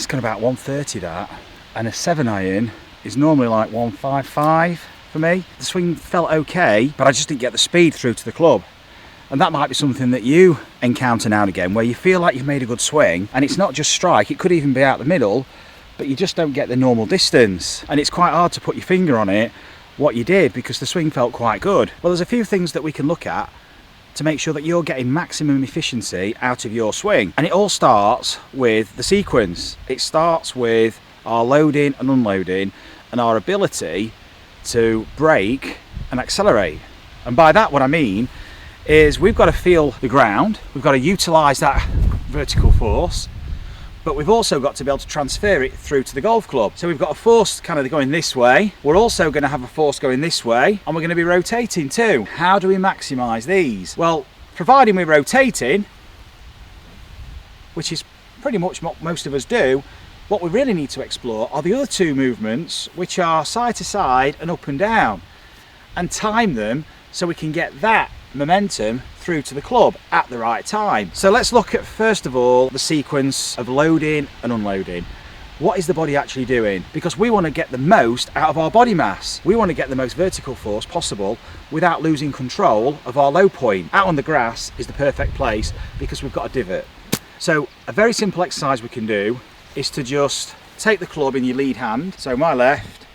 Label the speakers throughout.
Speaker 1: It's got about 130 that, and a 7 iron is normally like 155 for me. The swing felt okay, but I just didn't get the speed through to the club. And that might be something that you encounter now and again, where you feel like you've made a good swing, and it's not just strike, it could even be out the middle, but you just don't get the normal distance. And it's quite hard to put your finger on it, what you did, because the swing felt quite good. Well, there's a few things that we can look at to make sure that you're getting maximum efficiency out of your swing. And it all starts with the sequence. It starts with our loading and unloading and our ability to brake and accelerate. And by that, what I mean is we've got to feel the ground, we've got to utilise that vertical force, but we've also got to be able to transfer it through to the golf club. So we've got a force kind of going this way, we're also going to have a force going this way, and we're going to be rotating too. How do we maximise these? Well, providing we're rotating, which is pretty much what most of us do, what we really need to explore are the other two movements, which are side to side and up and down, and time them so we can get that momentum through to the club at the right time. So let's look at, first of all, the sequence of loading and unloading. What is the body actually doing? Because we want to get the most out of our body mass. We want to get the most vertical force possible without losing control of our low point. Out on the grass is the perfect place because we've got a divot. So a very simple exercise we can do is to just take the club in your lead hand, so my left,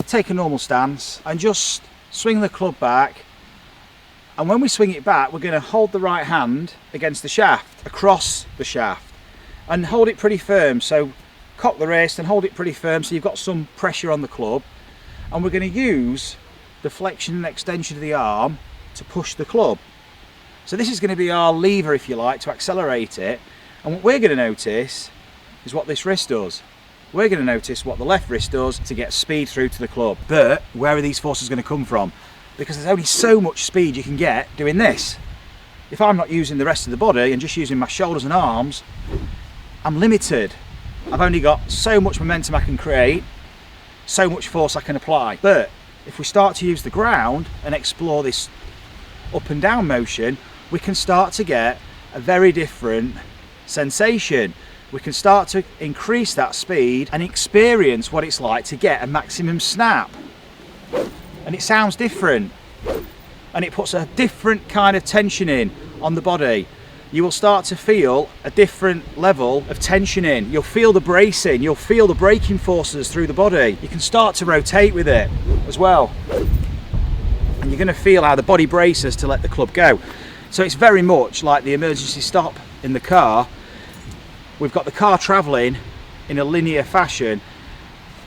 Speaker 1: take a normal stance and just swing the club back. And when we swing it back, we're going to hold the right hand against the shaft, across the shaft, and hold it pretty firm. So cock the wrist and hold it pretty firm so you've got some pressure on the club. And we're going to use the flexion and extension of the arm to push the club. So this is going to be our lever, if you like, to accelerate it. And what we're going to notice is what this wrist does. We're going to notice what the left wrist does to get speed through to the club. But where are these forces going to come from? Because there's only so much speed you can get doing this. If I'm not using the rest of the body and just using my shoulders and arms, I'm limited. I've only got so much momentum I can create, so much force I can apply. But if we start to use the ground and explore this up and down motion, we can start to get a very different sensation. We can start to increase that speed and experience what it's like to get a maximum snap. And it sounds different, and it puts a different kind of tension in on the body. You will start to feel a different level of tension in. You'll feel the bracing, you'll feel the braking forces through the body. You can start to rotate with it as well. And you're going to feel how the body braces to let the club go. So it's very much like the emergency stop in the car. We've got the car travelling in a linear fashion,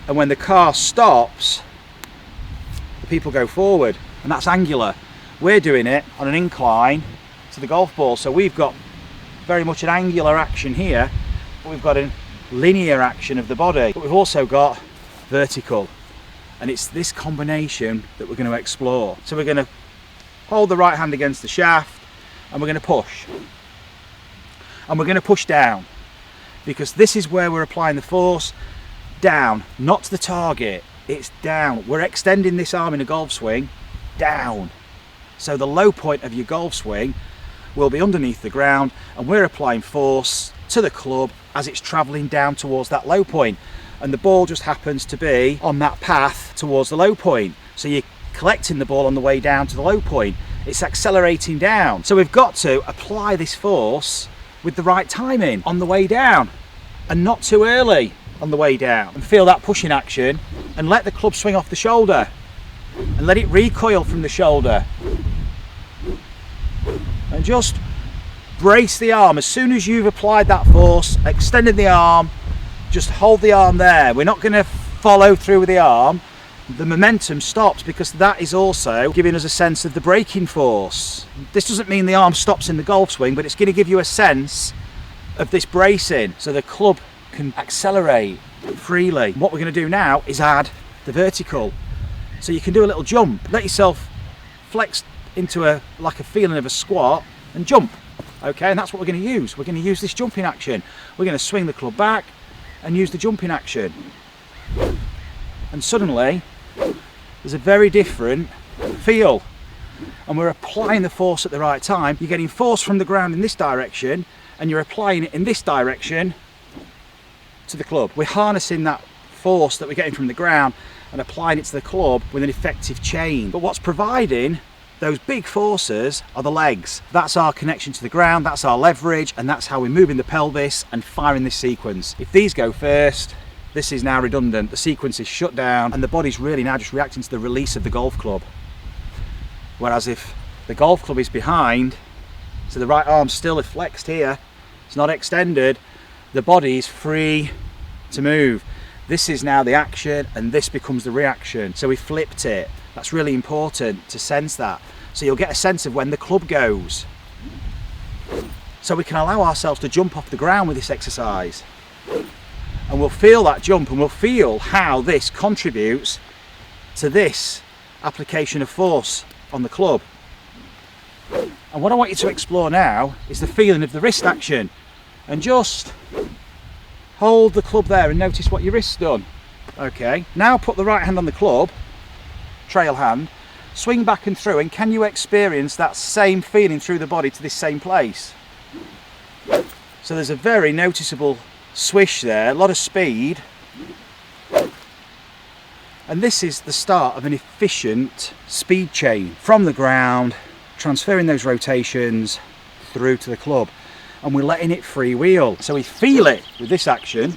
Speaker 1: and when the car stops, people go forward, and that's angular. We're doing it on an incline to the golf ball, so we've got very much an angular action here, but we've got a linear action of the body, but we've also got vertical, and it's this combination that we're going to explore. So we're going to hold the right hand against the shaft, and we're going to push, and we're going to push down, because this is where we're applying the force down, not to the target. It's down. We're extending this arm in a golf swing down. So the low point of your golf swing will be underneath the ground, and we're applying force to the club as it's travelling down towards that low point. And the ball just happens to be on that path towards the low point. So you're collecting the ball on the way down to the low point. It's accelerating down. So we've got to apply this force with the right timing on the way down, and not too early on the way down, and feel that pushing action, and let the club swing off the shoulder and let it recoil from the shoulder, and just brace the arm. As soon as you've applied that force, extended the arm, just hold the arm there. We're not going to follow through with the arm. The momentum stops, because that is also giving us a sense of the braking force. This doesn't mean the arm stops in the golf swing, but it's going to give you a sense of this bracing, so the club can accelerate freely. What we're going to do now is add the vertical. So you can do a little jump. Let yourself flex into a feeling of a squat and jump. Okay, and that's what we're going to use. We're going to use this jumping action. We're going to swing the club back and use the jumping action. And suddenly there's a very different feel. And we're applying the force at the right time. You're getting force from the ground in this direction, and you're applying it in this direction to the club. We're harnessing that force that we're getting from the ground and applying it to the club with an effective chain. But what's providing those big forces are the legs. That's our connection to the ground, that's our leverage, and that's how we're moving the pelvis and firing this sequence. If these go first, this is now redundant. The sequence is shut down and the body's really now just reacting to the release of the golf club. Whereas if the golf club is behind, so the right arm's still flexed here, it's not extended, the body is free to move. This is now the action and this becomes the reaction. So we flipped it. That's really important to sense that. So you'll get a sense of when the club goes. So we can allow ourselves to jump off the ground with this exercise. And we'll feel that jump and we'll feel how this contributes to this application of force on the club. And what I want you to explore now is the feeling of the wrist action. And just hold the club there and notice what your wrist's done. Okay, now put the right hand on the club, trail hand, swing back and through, and can you experience that same feeling through the body to this same place? So there's a very noticeable swish there, a lot of speed. And this is the start of an efficient speed chain from the ground, transferring those rotations through to the club. And we're letting it freewheel. So we feel it with this action,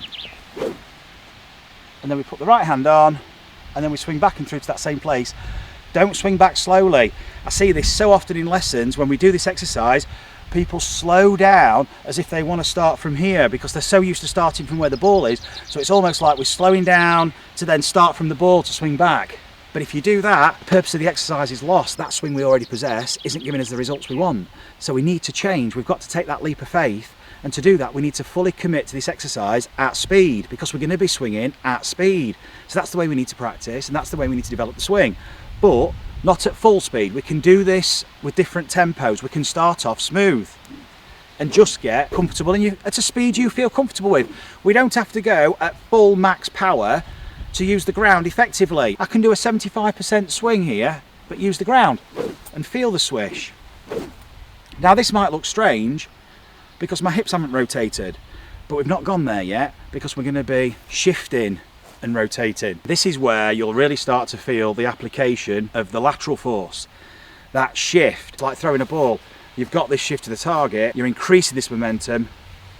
Speaker 1: and then we put the right hand on, and then we swing back and through to that same place. Don't swing back slowly. I see this so often in lessons when we do this exercise, people slow down as if they want to start from here because they're so used to starting from where the ball is. So it's almost like we're slowing down to then start from the ball to swing back. But if you do that, the purpose of the exercise is lost. That swing we already possess isn't giving us the results we want. So we need to change. We've got to take that leap of faith. And to do that, we need to fully commit to this exercise at speed because we're going to be swinging at speed. So that's the way we need to practice and that's the way we need to develop the swing. But not at full speed. We can do this with different tempos. We can start off smooth and just get comfortable at a speed you feel comfortable with. We don't have to go at full max power to use the ground effectively. I can do a 75% swing here, but use the ground and feel the swish. Now this might look strange because my hips haven't rotated, but we've not gone there yet because we're going to be shifting and rotating. This is where you'll really start to feel the application of the lateral force. That shift, it's like throwing a ball. You've got this shift to the target, you're increasing this momentum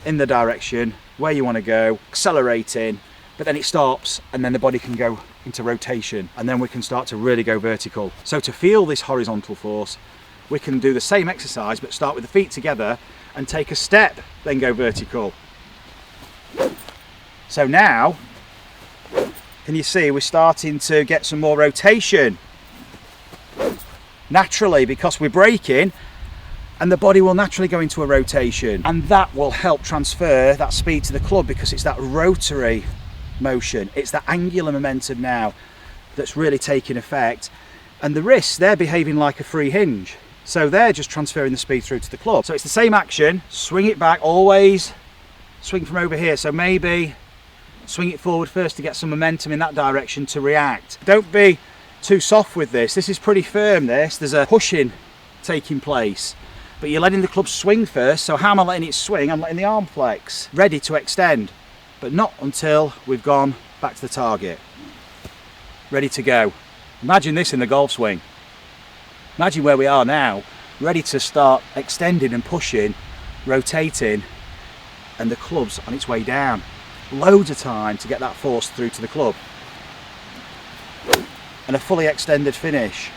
Speaker 1: in the direction where you want to go, accelerating, but then it stops and then the body can go into rotation and then we can start to really go vertical. So to feel this horizontal force, we can do the same exercise but start with the feet together and take a step, then go vertical. So now, can you see we're starting to get some more rotation naturally because we're braking and the body will naturally go into a rotation, and that will help transfer that speed to the club because it's that rotary motion, it's that angular momentum now that's really taking effect. And the wrists, they're behaving like a free hinge, so they're just transferring the speed through to the club. So it's the same action, swing it back, always swing from over here. So maybe swing it forward first to get some momentum in that direction to react. Don't be too soft with this. This is pretty firm, this. There's a pushing taking place, but you're letting the club swing first. So how am I letting it swing? I'm letting the arm flex, ready to extend, but not until we've gone back to the target. Ready to go. Imagine this in the golf swing. Imagine where we are now, ready to start extending and pushing, rotating, and the club's on its way down. Loads of time to get that force through to the club. And a fully extended finish.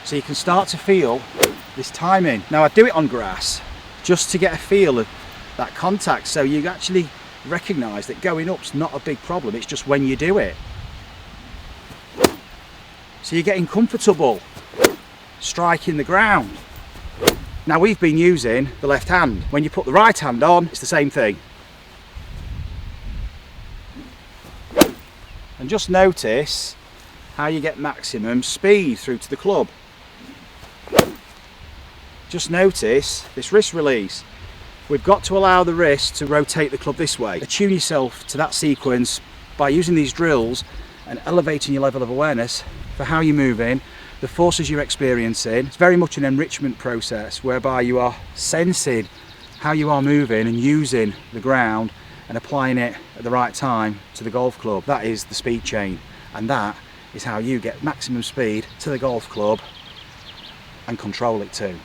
Speaker 1: So you can start to feel this timing. Now I do it on grass just to get a feel of that contact, so you actually recognise that going up's not a big problem, it's just when you do it. So you're getting comfortable striking the ground. Now we've been using the left hand. When you put the right hand on, it's the same thing. And just notice how you get maximum speed through to the club. Just notice this wrist release. We've got to allow the wrist to rotate the club this way. Attune yourself to that sequence by using these drills and elevating your level of awareness for how you're moving, the forces you're experiencing. It's very much an enrichment process whereby you are sensing how you are moving and using the ground and applying it at the right time to the golf club. That is the speed chain, and that is how you get maximum speed to the golf club and control it too.